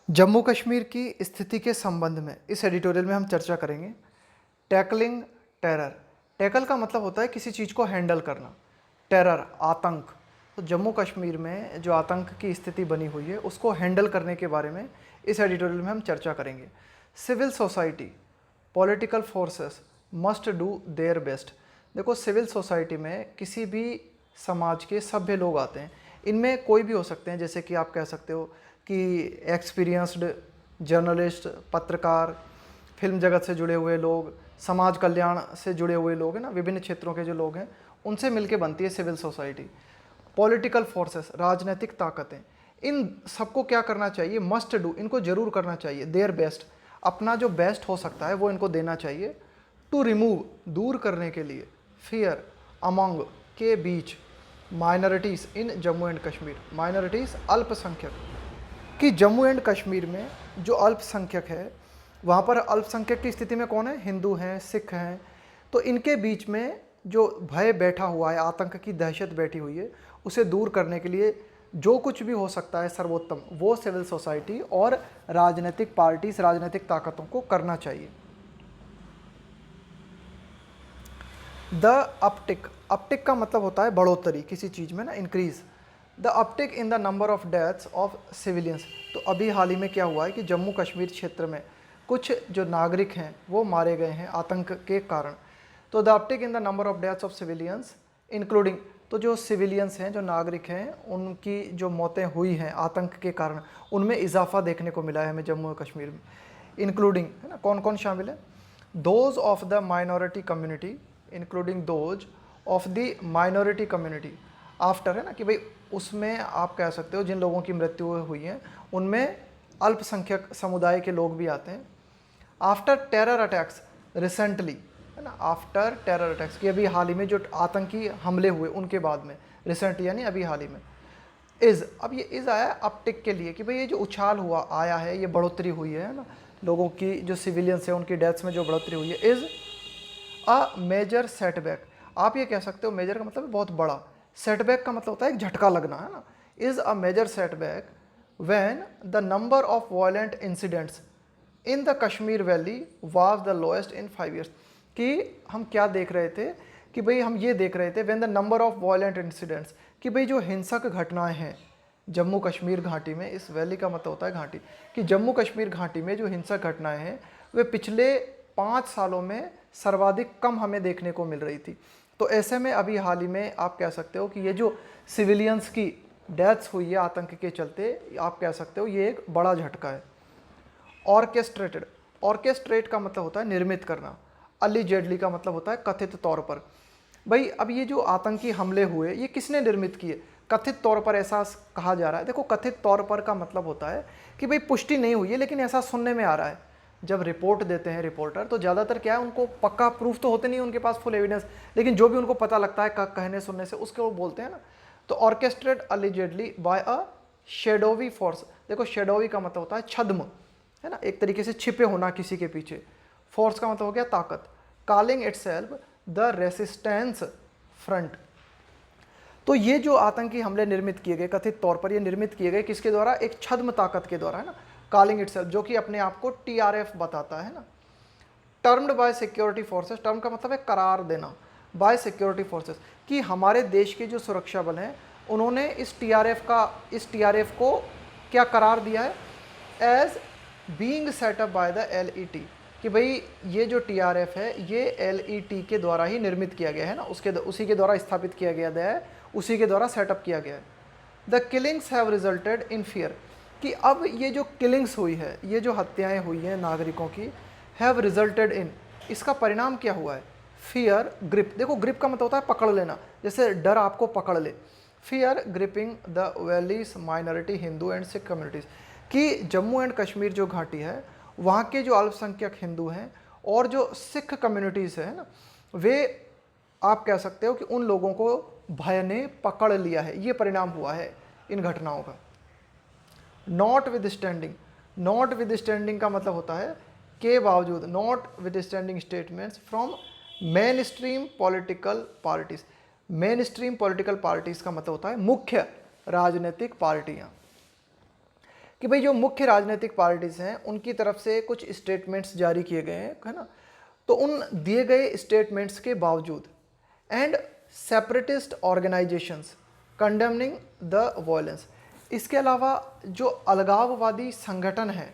जम्मू कश्मीर की स्थिति के संबंध में इस एडिटोरियल में हम चर्चा करेंगे। Tackling terror. टैकल का मतलब होता है किसी चीज़ को हैंडल करना। टेरर आतंक। तो जम्मू कश्मीर में जो आतंक की स्थिति बनी हुई है उसको हैंडल करने के बारे में इस एडिटोरियल में हम चर्चा करेंगे। Civil society, political forces must do their best. देखो, सिविल सोसाइटी में किसी भी समाज के सभ्य लोग आते हैं। इनमें कोई भी हो सकते हैं, जैसे कि आप कह सकते हो कि एक्सपीरियंस्ड जर्नलिस्ट, पत्रकार, फिल्म जगत से जुड़े हुए लोग, समाज कल्याण से जुड़े हुए लोग हैं ना, विभिन्न क्षेत्रों के जो लोग हैं उनसे मिलके बनती है सिविल सोसाइटी। पॉलिटिकल फोर्सेस, राजनीतिक ताकतें, इन सबको क्या करना चाहिए? मस्ट डू, इनको जरूर करना चाहिए देयर बेस्ट, अपना जो बेस्ट हो सकता है वो इनको देना चाहिए। टू रिमूव, दूर करने के लिए, फियर अमंग, के बीच, minorities in Jammu and Kashmir, minorities अल्पसंख्यक, कि जम्मू एंड कश्मीर में जो अल्पसंख्यक है वहाँ पर अल्पसंख्यक की स्थिति में कौन है? हिंदू हैं, सिख हैं। तो इनके बीच में जो भय बैठा हुआ है, आतंक की दहशत बैठी हुई है, उसे दूर करने के लिए जो कुछ भी हो सकता है सर्वोत्तम वो सिविल सोसाइटी और राजनीतिक पार्टीज, राजनीतिक ताकतों को करना चाहिए। द अपटिक, अपटिक का मतलब होता है बढ़ोतरी किसी चीज़ में ना, increase. The uptick in the number of deaths of civilians. तो अभी हाल ही में क्या हुआ है कि जम्मू कश्मीर क्षेत्र में कुछ जो नागरिक हैं वो मारे गए हैं आतंक के कारण। तो the uptick in the number of deaths of civilians including, तो जो सिविलियंस हैं, जो नागरिक हैं, उनकी जो मौतें हुई हैं आतंक के कारण, उनमें इजाफा देखने को मिला है हमें जम्मू और कश्मीर में। इंक्लूडिंग है ना, कौन कौन शामिल है? Those of the minority community, including those of the minority community. After है ना कि भाई उसमें आप कह सकते हो जिन लोगों की मृत्यु हुई है उनमें अल्पसंख्यक समुदाय के लोग भी आते हैं। आफ्टर टेरर अटैक्स रिसेंटली, है ना, आफ्टर टेरर अटैक्स, कि अभी हाल ही में जो आतंकी हमले हुए उनके बाद में, रिसेंट यानी अभी हाल ही में। इज़, अब ये इज़ आया अपटिक के लिए कि भाई ये जो उछाल हुआ आया है, ये बढ़ोतरी हुई है ना, लोगों की जो सिविलियंस है उनकी डेथ्स में जो बढ़ोतरी हुई है। Is a major setback. आप ये कह सकते हो, मेजर का मतलब बहुत बड़ा, सेटबैक का मतलब होता है एक झटका लगना, है ना। Is a major setback when the number of violent incidents in the Kashmir valley was the lowest in 5 years. कि हम क्या देख रहे थे कि भाई हम ये देख रहे थे when the number of violent incidents, कि भाई जो हिंसक घटनाएं हैं जम्मू कश्मीर घाटी में, इस वैली का मतलब होता है घाटी, कि जम्मू कश्मीर घाटी में जो हिंसक घटनाएं हैं वे पिछले 5 सालों में सर्वाधिक कम हमें देखने को मिल रही थी। तो ऐसे में अभी हाल ही में आप कह सकते हो कि ये जो सिविलियंस की डेथ्स हुई है आतंक के चलते, आप कह सकते हो ये एक बड़ा झटका है। ऑर्केस्ट्रेटेड, ऑर्केस्ट्रेट का मतलब होता है निर्मित करना। अलीजेडली का मतलब होता है कथित तौर पर। भाई अब ये जो आतंकी हमले हुए ये किसने निर्मित किए? कथित तौर पर ऐसा कहा जा रहा है। देखो, कथित तौर पर का मतलब होता है कि भाई पुष्टि नहीं हुई है लेकिन ऐसा सुनने में आ रहा है। जब रिपोर्ट देते हैं रिपोर्टर तो ज़्यादातर क्या है, उनको पक्का प्रूफ तो होते नहीं उनके पास, फुल एविडेंस, लेकिन जो भी उनको पता लगता है कहने सुनने से उसके वो बोलते हैं ना। तो ऑर्केस्ट्रेट अलीजेडली बाय अ शेडोवी फोर्स। देखो, शेडोवी का मतलब होता है छद्म, है ना, एक तरीके से छिपे होना किसी के पीछे। फोर्स का मतलब हो गया ताकत। Calling itself the resistance front. तो ये जो आतंकी हमले निर्मित किए गए कथित तौर पर, ये निर्मित किए गए किसके द्वारा? एक छद्म ताकत के द्वारा, है ना, कॉलिंग इटसेल्फ, जो कि अपने आप को टीआरएफ बताता है ना। Termed bye security forces, term का मतलब है करार देना, बाय सिक्योरिटी फोर्सेस, कि हमारे देश के जो सुरक्षा बल हैं उन्होंने इस टीआरएफ को क्या करार दिया है? As being set up by the LeT, कि भाई ये जो टीआरएफ है ये एलईटी के द्वारा ही निर्मित किया गया है ना, उसी के द्वारा स्थापित किया गया है, उसी के द्वारा सेटअप किया गया है। The killings have resulted in fear, कि अब ये जो किलिंग्स हुई है, ये जो हत्याएं हुई हैं नागरिकों की, हैव रिजल्टेड इन, इसका परिणाम क्या हुआ है? Fear grip. देखो, ग्रिप का मतलब होता है पकड़ लेना, जैसे डर आपको पकड़ ले। Fear gripping the valleys minority Hindu and Sikh communities, कि जम्मू एंड कश्मीर जो घाटी है वहाँ के जो अल्पसंख्यक हिंदू हैं और जो सिख कम्युनिटीज़ है ना, वे आप कह सकते हो कि उन लोगों को भय ने पकड़ लिया है। ये परिणाम हुआ है इन घटनाओं का। Not with standing, not with standing का मतलब होता है के बावजूद, not with standing statements from main stream political parties. Main stream political parties का मतलब होता है मुख्य राजनीतिक पार्टियां, कि भाई जो मुख्य राजनीतिक पार्टीज हैं उनकी तरफ से कुछ स्टेटमेंट्स जारी किए गए हैं, है ना। तो उन दिए गए स्टेटमेंट्स के बावजूद and separatist organisations condemning the violence, इसके अलावा जो अलगाववादी संगठन हैं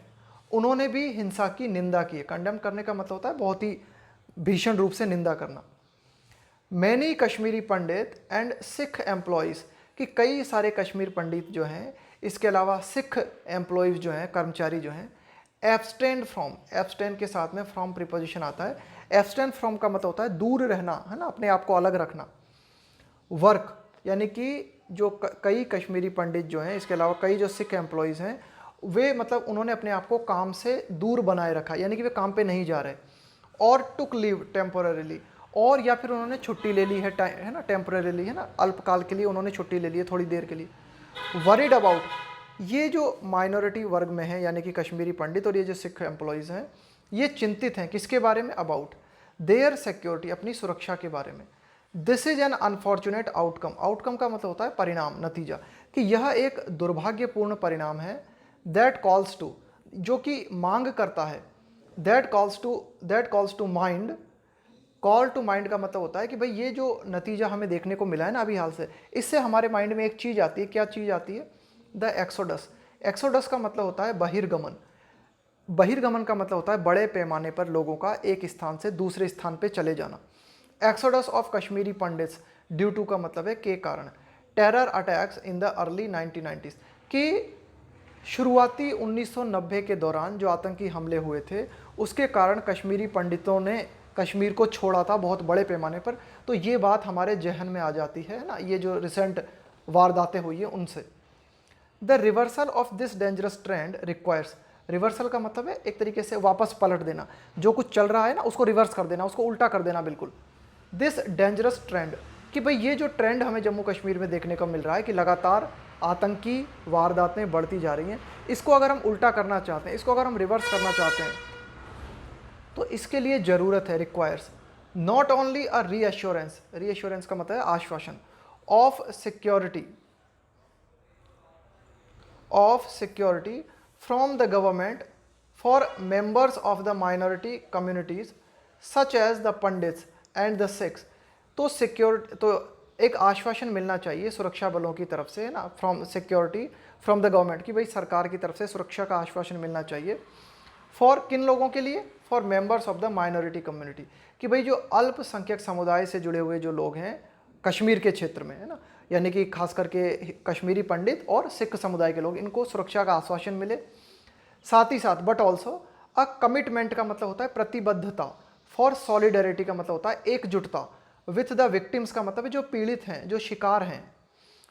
उन्होंने भी हिंसा की निंदा की है। कंडेम करने का मतलब होता है बहुत ही भीषण रूप से निंदा करना। Many Kashmiri Pandit and Sikh employees, कि कई सारे कश्मीर पंडित जो हैं, इसके अलावा सिख एम्प्लॉयज़ जो हैं, कर्मचारी जो हैं, एब्सटेंड फ्रॉम, एब्सटेंड के साथ में फ्रॉम प्रीपोजिशन आता है। एब्सटेंड फ्रॉम का मतलब होता है दूर रहना, है ना, अपने आप को अलग रखना। वर्क, यानी कि जो कई कश्मीरी पंडित जो हैं, इसके अलावा कई जो सिख एम्प्लॉयज़ हैं, वे मतलब उन्होंने अपने आप को काम से दूर बनाए रखा, यानी कि वे काम पे नहीं जा रहे। और टुक लीव टेम्पोररीली, और या फिर उन्होंने छुट्टी ले ली है ना, टेम्पोररीली, है ना, अल्पकाल के लिए उन्होंने छुट्टी ले ली है, थोड़ी देर के लिए। वरीड अबाउट, ये जो माइनॉरिटी वर्ग में है यानी कि कश्मीरी पंडित और ये जो सिख एम्प्लॉयज़ हैं, ये चिंतित हैं किसके बारे में? अबाउट देयर सिक्योरिटी, अपनी सुरक्षा के बारे में। This is an unfortunate outcome, outcome का मतलब होता है परिणाम, नतीजा, कि यह एक दुर्भाग्यपूर्ण परिणाम है। दैट कॉल्स टू, जो कि मांग करता है, that calls to mind, call to mind का मतलब होता है कि भाई ये जो नतीजा हमें देखने को मिला है ना अभी हाल से, इससे हमारे माइंड में एक चीज़ आती है। क्या चीज़ आती है? The exodus. एक्सोडस का मतलब होता है बहिर्गमन। बहिर्गमन का मतलब होता है बड़े पैमाने पर लोगों का एक स्थान से दूसरे स्थान पे चले जाना। Exodus of Kashmiri Pandits due to का मतलब है के कारण। Terror attacks in the early 1990s, कि शुरुआती 1990 के दौरान जो आतंकी हमले हुए थे उसके कारण कश्मीरी पंडितों ने कश्मीर को छोड़ा था बहुत बड़े पैमाने पर। तो ये बात हमारे जहन में आ जाती है ना, ये जो रिसेंट वारदातें हुई है उनसे। The reversal of this dangerous trend requires, reversal का मतलब है एक तरीके से वापस पलट देना, जो कुछ चल रहा है ना उसको रिवर्स कर देना, उसको उल्टा कर देना बिल्कुल। दिस डेंजरस ट्रेंड, कि भाई ये जो ट्रेंड हमें जम्मू कश्मीर में देखने को मिल रहा है कि लगातार आतंकी वारदातें बढ़ती जा रही हैं, इसको अगर हम उल्टा करना चाहते हैं, इसको अगर हम रिवर्स करना चाहते हैं, तो इसके लिए ज़रूरत है, requires not only a reassurance, reassurance का मतलब है आश्वासन, of security from the government for members of the minority communities such as the Pandits and the Sikhs. तो सिक्योरिटी, तो एक आश्वासन मिलना चाहिए सुरक्षा बलों की तरफ से, है ना, from security from the government, कि भाई सरकार की तरफ से सुरक्षा का आश्वासन मिलना चाहिए। फॉर किन लोगों के लिए? For members of the minority community, कि भाई जो अल्पसंख्यक समुदाय से जुड़े हुए जो लोग हैं कश्मीर के क्षेत्र में, है ना, यानी कि खास करके कश्मीरी पंडित और सिख समुदाय के लोग, इनको सुरक्षा का आश्वासन मिले। साथ ही साथ बट ऑल्सो अ कमिटमेंट का मतलब होता है प्रतिबद्धता। फॉर सॉलिडरिटी का मतलब होता है एकजुटता। विथ द विक्टिम्स का मतलब है जो पीड़ित हैं, जो शिकार हैं।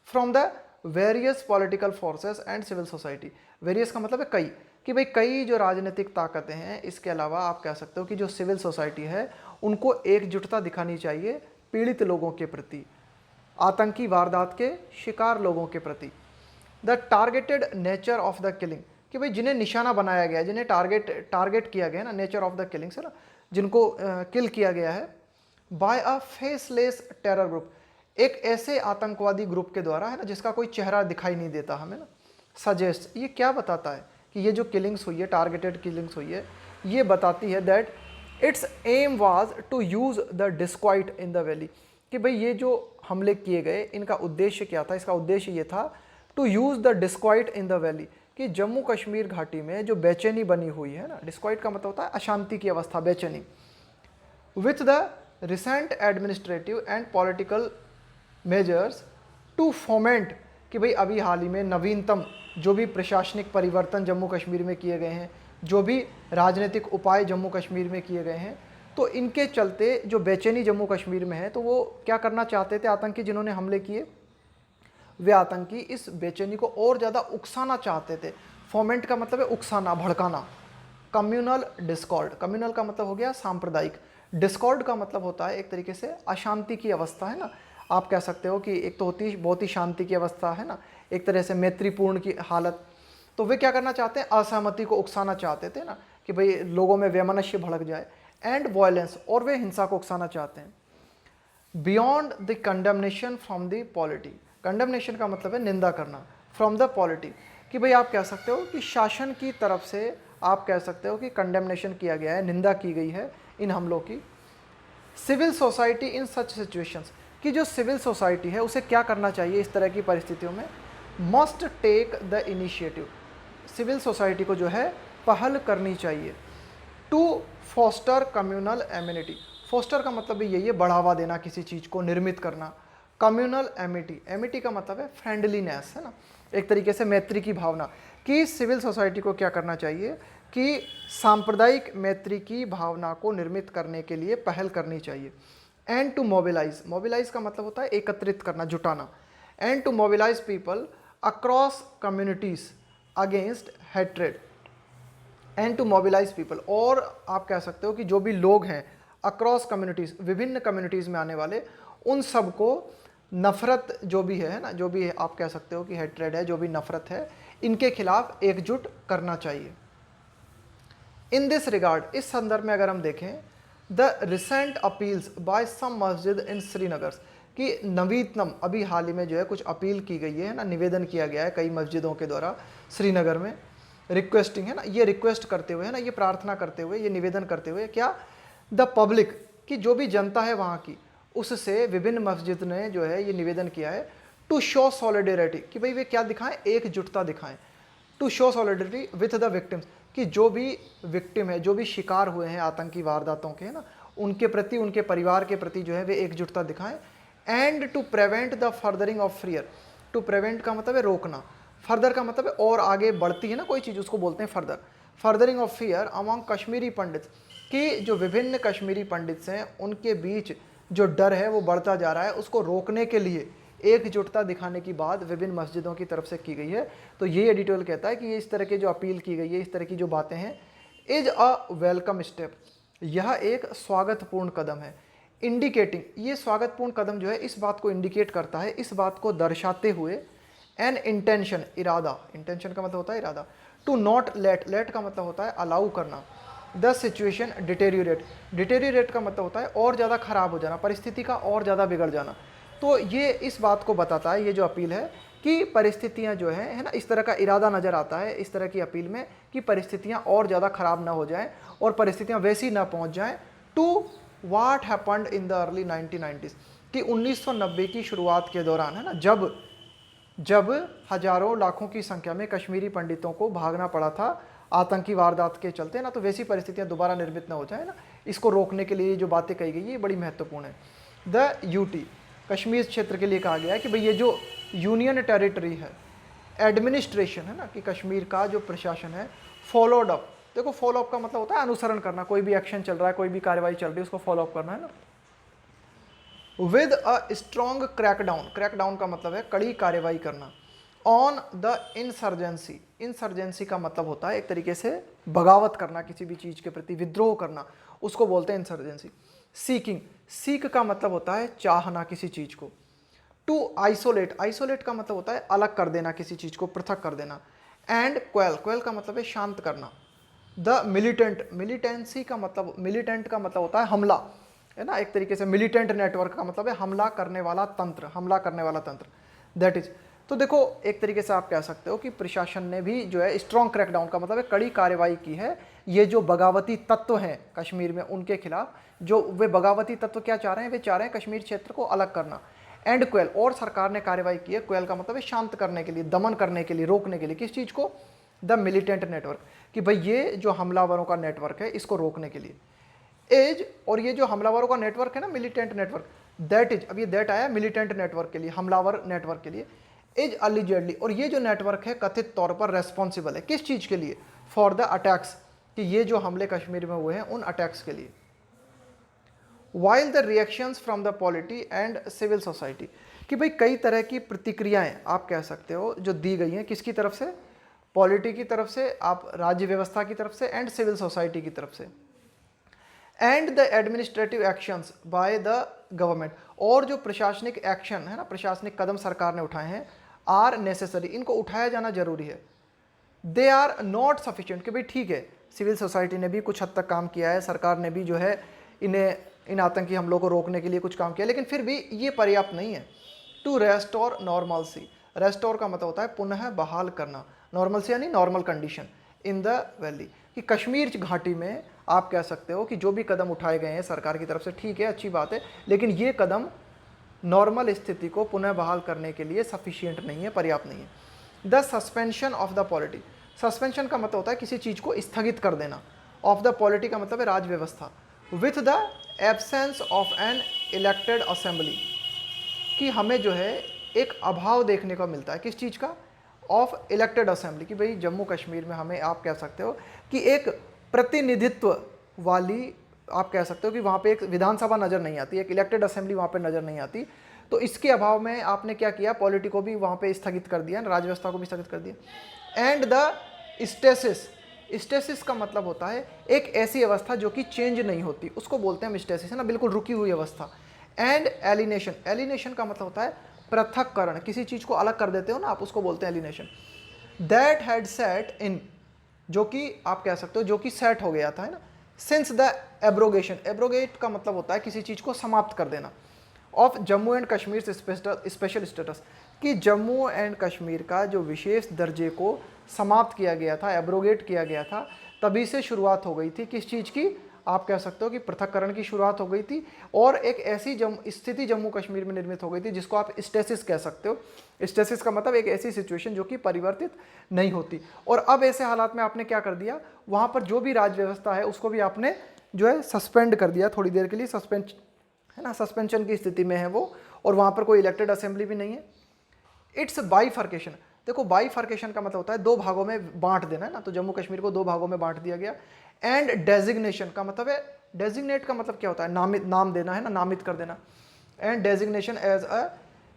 From the various political forces and civil society, various का मतलब है कई, कि भाई कई जो राजनीतिक ताकतें हैं, इसके अलावा आप कह सकते हो कि जो सिविल सोसाइटी है उनको एकजुटता दिखानी चाहिए पीड़ित लोगों के प्रति, आतंकी वारदात के शिकार लोगों के प्रति। The targeted nature of the killing, कि भाई जिन्हें निशाना बनाया गया है, जिन्हें टारगेट किया गया है ना, नेचर ऑफ द किलिंग से ना, जिनको किल किया गया है बाय अ फेसलेस टेरर ग्रुप, एक ऐसे आतंकवादी ग्रुप के द्वारा, है ना, जिसका कोई चेहरा दिखाई नहीं देता हमें ना। सजेस्ट, ये क्या बताता है कि ये जो किलिंग्स हुई है, टारगेटेड किलिंग्स हुई है, ये बताती है that its aim was to use the disquiet in the valley, कि भाई ये जो हमले किए गए इनका उद्देश्य क्या था? इसका उद्देश्य ये था to use the disquiet in the valley, कि जम्मू कश्मीर घाटी में जो बेचैनी बनी हुई है ना, डिस्क्वाइट का मतलब होता है अशांति की अवस्था, बेचैनी। With the recent administrative and political measures to foment, कि भाई अभी हाल ही में नवीनतम जो भी प्रशासनिक परिवर्तन जम्मू कश्मीर में किए गए हैं, जो भी राजनीतिक उपाय जम्मू कश्मीर में किए गए हैं, तो इनके चलते जो बेचैनी जम्मू कश्मीर में है, तो वो क्या करना चाहते थे आतंकी जिन्होंने हमले किए? वे आतंकी इस बेचैनी को और ज़्यादा उकसाना चाहते थे। फोमेंट का मतलब है उकसाना, भड़काना। कम्युनल डिस्कॉर्ड, कम्युनल का मतलब हो गया सांप्रदायिक, डिस्कॉर्ड का मतलब होता है एक तरीके से अशांति की अवस्था, है ना। आप कह सकते हो कि एक तो होती बहुत ही शांति की अवस्था, है ना, एक तरह से मैत्रीपूर्ण की हालत। तो वे क्या करना चाहते हैं? असहमति को उकसाना चाहते थे ना, कि भाई लोगों में वैमनस्य भड़क जाए। एंड वायलेंस, और वे हिंसा को उकसाना चाहते हैं। Beyond the condemnation from the polity, condemnation का मतलब है निंदा करना, फ्रॉम द पॉलिटी, कि भाई आप कह सकते हो कि शासन की तरफ से आप कह सकते हो कि कंडेमनेशन किया गया है, निंदा की गई है इन हमलों की। Civil society in such situations, कि जो सिविल सोसाइटी है उसे क्या करना चाहिए इस तरह की परिस्थितियों में, must take the initiative, civil society को जो है पहल करनी चाहिए, to foster communal amity. Foster का मतलब भी यही है, बढ़ावा देना किसी चीज़ को, निर्मित करना। कम्युनल एमिटी, एमिटी का मतलब है फ्रेंडलीनेस, है ना, एक तरीके से मैत्री की भावना, कि सिविल सोसाइटी को क्या करना चाहिए कि सांप्रदायिक मैत्री की भावना को निर्मित करने के लिए पहल करनी चाहिए। एंड टू मोबिलाइज, मोबिलाइज का मतलब होता है एकत्रित करना, जुटाना। And to mobilise people across communities against hatred, and to mobilise people, और आप कह सकते हो कि जो भी लोग हैं अक्रॉस कम्युनिटीज़, विभिन्न कम्युनिटीज़ में आने वाले, उन सबको नफ़रत जो भी है ना, जो भी आप कह सकते हो कि हेट्रेड है, जो भी नफ़रत है, इनके खिलाफ एकजुट करना चाहिए। इन दिस रिगार्ड, इस संदर्भ में अगर हम देखें, द रिसेंट अपील्स बाय सम मस्जिद इन श्रीनगर, कि नवीनतम अभी हाल ही में जो है कुछ अपील की गई है ना, निवेदन किया गया है कई मस्जिदों के द्वारा श्रीनगर में, रिक्वेस्टिंग, है ना, ये रिक्वेस्ट करते हुए, है ना, ये प्रार्थना करते हुए, ये निवेदन करते हुए, क्या, द पब्लिक, कि जो भी जनता है वहाँ की, उससे विभिन्न मस्जिद ने जो है ये निवेदन किया है, टू शो सॉलिडेरिटी, कि भाई वे क्या दिखाएं, एकजुटता दिखाएं, to show solidarity with the victims, कि जो भी विक्टिम है, जो भी शिकार हुए हैं आतंकी वारदातों के, है ना, उनके प्रति, उनके परिवार के प्रति जो है वे एकजुटता दिखाएं। And to prevent the furthering of fear, to prevent का मतलब है रोकना, फर्दर का मतलब है और आगे बढ़ती है ना कोई चीज़, उसको बोलते हैं further. Furthering of fear among Kashmiri Pandit, कि जो विभिन्न कश्मीरी पंडित हैं उनके बीच जो डर है वो बढ़ता जा रहा है, उसको रोकने के लिए एकजुटता दिखाने की बात विभिन्न मस्जिदों की तरफ से की गई है। तो ये एडिटोरियल कहता है कि ये इस तरह के जो अपील की गई है, इस तरह की जो बातें हैं, इज अ वेलकम स्टेप, यह एक स्वागतपूर्ण कदम है। इंडिकेटिंग, ये स्वागतपूर्ण कदम जो है इस बात को इंडिकेट करता है, इस बात को दर्शाते हुए, एन इंटेंशन, इरादा, इंटेंशन का मतलब होता है इरादा, टू नॉट लेट, लेट का मतलब होता है अलाउ करना, द सिचुएशन डिटेरियोरेट, डिटेरियोरेट का मतलब होता है और ज़्यादा खराब हो जाना, परिस्थिति का और ज़्यादा बिगड़ जाना। तो ये इस बात को बताता है, ये जो अपील है, कि परिस्थितियाँ जो है ना, इस तरह का इरादा नज़र आता है इस तरह की अपील में, कि परिस्थितियाँ और ज़्यादा खराब ना हो जाएं और परिस्थितियाँ वैसी ना पहुँच जाएं, to what happened in the early 1990s, कि 1990 की शुरुआत के दौरान, है ना, जब हजारों लाखों की संख्या में कश्मीरी पंडितों को भागना पड़ा था आतंकी वारदात के चलते ना, तो वैसी परिस्थितियां दोबारा निर्मित ना हो जाए ना, इसको रोकने के लिए जो बातें कही गई ये बड़ी महत्वपूर्ण है। द यूटी, कश्मीर क्षेत्र के लिए कहा गया है कि भाई ये जो यूनियन टेरिटरी है, एडमिनिस्ट्रेशन है ना, कि कश्मीर का जो प्रशासन है, फॉलोड अप, देखो फॉलो अप का मतलब होता है अनुसरण करना, कोई भी एक्शन चल रहा है, कोई भी कार्रवाई चल रही है, उसको फॉलो अप करना, है ना, with a strong crackdown, crackdown का मतलब है कड़ी कार्रवाई करना, ऑन द इंसर्जेंसी, इंसर्जेंसी का मतलब होता है एक तरीके से बगावत करना, किसी भी चीज़ के प्रति विद्रोह करना, उसको बोलते हैं इंसर्जेंसी। सीकिंग, सीक का मतलब होता है चाहना किसी चीज़ को। टू आइसोलेट, आइसोलेट का मतलब होता है अलग कर देना, किसी चीज़ को पृथक कर देना। एंड क्वेल, क्वेल का मतलब है शांत करना। द मिलिटेंट, मिलिटेंसी का मतलब, मिलिटेंट का मतलब होता है हमला, है ना, एक तरीके से मिलिटेंट नेटवर्क का मतलब है हमला करने वाला तंत्र, हमला करने वाला तंत्र, दैट इज। तो देखो एक तरीके से आप कह सकते हो कि प्रशासन ने भी जो है स्ट्रॉन्ग क्रैकडाउन का मतलब है कड़ी कार्रवाई की है, ये जो बगावती तत्व हैं कश्मीर में उनके खिलाफ, जो वे बगावती तत्व क्या चाह रहे हैं, वे चाह रहे हैं कश्मीर क्षेत्र को अलग करना। एंड क्वेल, और सरकार ने कार्रवाई की है, क्वेल का मतलब है शांत करने के लिए, दमन करने के लिए, रोकने के लिए, किस चीज़ को, द मिलिटेंट नेटवर्क, कि भाई ये जो हमलावरों का नेटवर्क है इसको रोकने के लिए। एज, और ये जो हमलावरों का नेटवर्क है ना, मिलिटेंट नेटवर्क, दैट इज, अब ये दैट आया मिलिटेंट नेटवर्क के लिए, हमलावर नेटवर्क के लिए, इज अलीजेडली, और ये जो नेटवर्क है कथित तौर पर रेस्पॉन्सिबल है, किस चीज़ के लिए, फॉर द अटैक्स, कि ये जो हमले कश्मीर में हुए हैं उन अटैक्स के लिए। While the reactions from the polity and civil society, कि भाई कई तरह की प्रतिक्रियाएं आप कह सकते हो जो दी गई हैं, किसकी तरफ से, पॉलिटी की तरफ से, आप राज्य व्यवस्था की तरफ से, एंड सिविल सोसाइटी की तरफ से। And the administrative actions by the government, और जो प्रशासनिक एक्शन है ना, प्रशासनिक कदम सरकार ने उठाए हैं, आर नेसेसरी, इनको उठाया जाना जरूरी है। दे आर नॉट सफिशिएंट, कि भाई ठीक है सिविल सोसाइटी ने भी कुछ हद तक काम किया है, सरकार ने भी जो है इन्हें, इन आतंकी हमलों को रोकने के लिए कुछ काम किया, लेकिन फिर भी ये पर्याप्त नहीं है। टू रेस्टोर नॉर्मलसी, रेस्टोर का मतलब होता है पुनः बहाल करना, नॉर्मल से यानी normal condition in the valley, कि कश्मीर घाटी में आप कह सकते हो कि जो भी कदम उठाए गए हैं सरकार की तरफ से ठीक है, अच्छी बात है, लेकिन ये कदम नॉर्मल स्थिति को पुनः बहाल करने के लिए सफिशिएंट नहीं है, पर्याप्त नहीं है। The suspension of the polity, suspension का मतलब होता है किसी चीज़ को स्थगित कर देना, ऑफ द पॉलिटी का मतलब है राज व्यवस्था, with the absence of an elected assembly, कि हमें जो है एक अभाव देखने को मिलता है, किस चीज़ का, ऑफ इलेक्टेड असेंबली, कि भाई जम्मू कश्मीर में हमें आप कह सकते हो कि एक प्रतिनिधित्व वाली, आप कह सकते हो कि वहाँ पे एक विधानसभा नज़र नहीं आती, एक इलेक्टेड असेंबली वहाँ पे नज़र नहीं आती। तो इसके अभाव में आपने क्या किया, पॉलिटी को भी वहाँ पे स्थगित कर दिया, राज्य व्यवस्था को भी स्थगित कर दिया। एंड द स्टेसिस, स्टेसिस का मतलब होता है एक ऐसी अवस्था जो कि चेंज नहीं होती, उसको बोलते हैं हम स्टेसिस, है ना, बिल्कुल रुकी हुई अवस्था। एंड एलिनेशन, एलिनेशन का मतलब होता है पृथक्करण, किसी चीज़ को अलग कर देते हो ना आप, उसको बोलते हैं एलिनेशन। दैट हैड सेट इन, जो कि आप कह सकते हो जो कि सेट हो गया था, है ना, सिंस द एब्रोगेशन, एब्रोगेट का मतलब होता है किसी चीज़ को समाप्त कर देना, of Jammu and Kashmir special status, कि जम्मू एंड कश्मीर का जो विशेष दर्जे को समाप्त किया गया था, एब्रोगेट किया गया था, तभी से शुरुआत हो गई थी किस चीज़ की, आप कह सकते हो कि पृथक्करण की शुरुआत हो गई थी, और एक ऐसी स्थिति जम्मू कश्मीर में निर्मित हो गई थी जिसको आप स्टेसिस कह सकते हो। स्टेसिस का मतलब एक ऐसी सिचुएशन जो कि परिवर्तित नहीं होती। और अब ऐसे हालात में आपने क्या कर दिया, वहाँ पर जो भी राज्य व्यवस्था है उसको भी आपने जो है सस्पेंड कर दिया थोड़ी देर के लिए, सस्पेंड, है ना, सस्पेंशन की स्थिति में है वो, और वहाँ पर कोई इलेक्टेड असेंबली भी नहीं है। इट्स बाइफर्केशन, देखो बाइफर्केशन का मतलब होता है दो भागों में बांट देना, है ना, तो जम्मू कश्मीर को दो भागों में बांट दिया गया। एंड डेजिग्नेशन का मतलब है, डेजिग्नेट का मतलब क्या होता है, नामित, नाम देना, है ना, नामित कर देना। And designation as a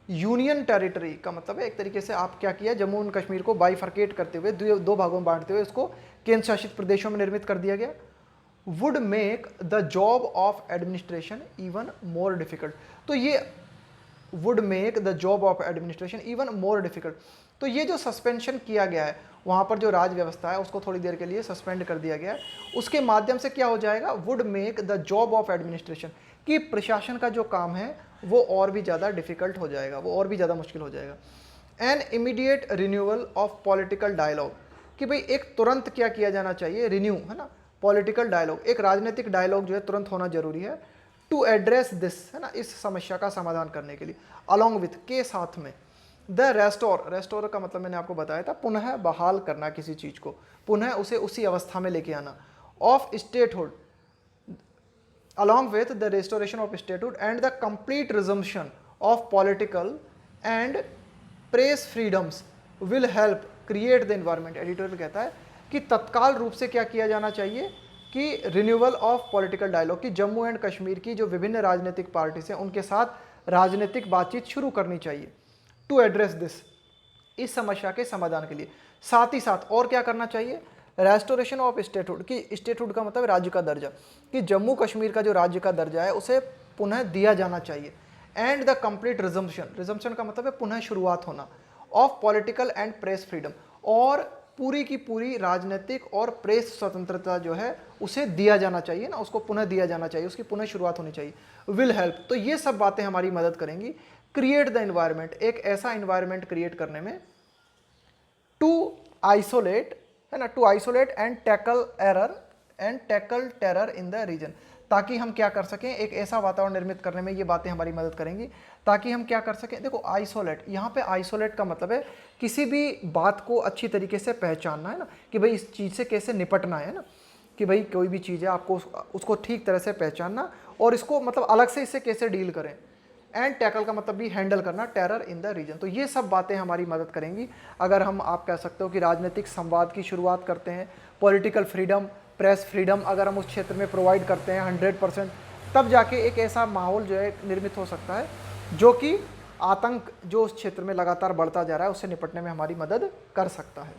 union territory का मतलब है एक तरीके से आप क्या किया, जम्मू एंड कश्मीर को बाइफर्केट करते हुए, दो भागों में बांटते हुए इसको केंद्र शासित प्रदेशों में निर्मित कर दिया गया। Would make the job of administration even more difficult, तो ये would make the job of administration even more difficult, तो ये जो सस्पेंशन किया गया है वहाँ पर जो राज व्यवस्था है उसको थोड़ी देर के लिए सस्पेंड कर दिया गया है, उसके माध्यम से क्या हो जाएगा, would make the job of administration, कि प्रशासन का जो काम है वो और भी ज़्यादा डिफिकल्ट हो जाएगा, वो और भी ज़्यादा मुश्किल हो जाएगा। An immediate renewal of political dialogue, कि भाई एक तुरंत क्या किया जाना चाहिए, रिन्यू, है ना, पॉलिटिकल डायलॉग, एक राजनीतिक डायलॉग जो है तुरंत होना जरूरी है। टू एड्रेस दिस, है ना, इस समस्या का समाधान करने के लिए, अलॉन्ग विथ, के साथ में। द रेस्टोर, रेस्टोर का मतलब मैंने आपको बताया था पुनः बहाल करना किसी चीज़ को, पुनः उसे उसी अवस्था में लेके आना, of statehood, along with the restoration of statehood and the complete resumption of political and press freedoms will help create the environment। Editorial कहता है कि तत्काल रूप से क्या किया जाना चाहिए कि रिन्यूअल ऑफ पॉलिटिकल डायलॉग, कि जम्मू एंड कश्मीर की जो विभिन्न राजनीतिक पार्टीज हैं उनके साथ राजनीतिक बातचीत शुरू करनी चाहिए। टू एड्रेस दिस, इस समस्या के समाधान के लिए। साथ ही साथ और क्या करना चाहिए, रेस्टोरेशन ऑफ स्टेटहुड, कि स्टेटहुड का मतलब राज्य का दर्जा, कि जम्मू कश्मीर का जो राज्य का दर्जा है उसे पुनः दिया जाना चाहिए। And the complete resumption, resumption का मतलब है पुनः शुरुआत होना, of political and press freedom, और पूरी की पूरी राजनीतिक और प्रेस स्वतंत्रता जो है उसे दिया जाना चाहिए ना, उसको पुनः दिया जाना चाहिए, उसकी पुनः शुरुआत होनी चाहिए। विल हेल्प, तो ये सब बातें हमारी मदद करेंगी क्रिएट द एनवायरनमेंट, एक ऐसा एनवायरनमेंट क्रिएट करने में, टू आइसोलेट, है ना, to isolate and tackle error and tackle terror in the region, ताकि हम क्या कर सकें, एक ऐसा वातावरण निर्मित करने में ये बातें हमारी मदद करेंगी ताकि हम क्या कर सकें। देखो आइसोलेट, यहाँ पे आइसोलेट का मतलब है किसी भी बात को अच्छी तरीके से पहचानना, है ना, कि भाई इस चीज़ से कैसे निपटना है ना, कि भाई कोई भी चीज़ है आपको उसको ठीक तरह से पहचानना और इसको मतलब अलग से इससे कैसे डील करें। एंड टैकल का मतलब भी हैंडल करना, टेरर इन द रीजन। तो ये सब बातें हमारी मदद करेंगी अगर हम, आप कह सकते हो कि राजनीतिक संवाद की शुरुआत करते हैं, पॉलिटिकल फ्रीडम, प्रेस फ्रीडम अगर हम उस क्षेत्र में प्रोवाइड करते हैं 100%, तब जाके एक ऐसा माहौल जो है निर्मित हो सकता है जो कि आतंक जो उस क्षेत्र में लगातार बढ़ता जा रहा है उससे निपटने में हमारी मदद कर सकता है।